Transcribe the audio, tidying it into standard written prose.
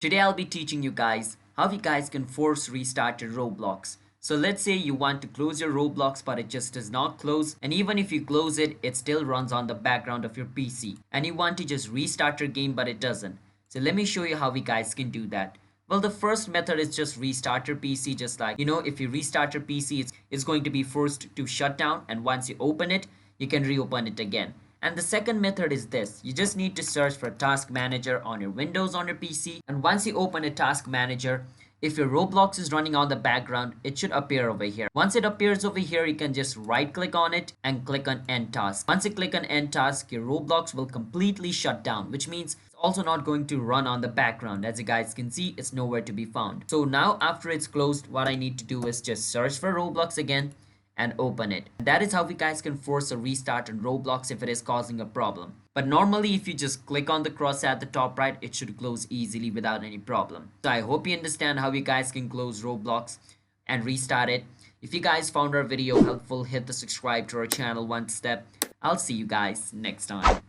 Today I'll be teaching you guys how you guys can force restart your Roblox. So let's say you want to close your Roblox but it just does not close, and even if you close it, it still runs on the background of your PC, and you want to just restart your game but it doesn't. So let me show you how we guys can do that. Well, the first method is just restart your PC, just like, if you restart your PC, it's going to be forced to shut down, and once you open it, you can reopen it again. And the second method is this. You just need to search for Task Manager on your Windows on your PC. And once you open a Task Manager, if your Roblox is running on the background, it should appear over here. Once it appears over here, you can just right click on it and click on End Task. Once you click on End Task, your Roblox will completely shut down, which means it's also not going to run on the background. As you guys can see, it's nowhere to be found. So now after it's closed, what I need to do is just search for Roblox again and open it. That is how you guys can force a restart on Roblox if it is causing a problem. But normally if you just click on the cross at the top right, it should close easily without any problem. So I hope you understand how you guys can close Roblox and restart it. If you guys found our video helpful, hit the subscribe to our channel one step. I'll see you guys next time.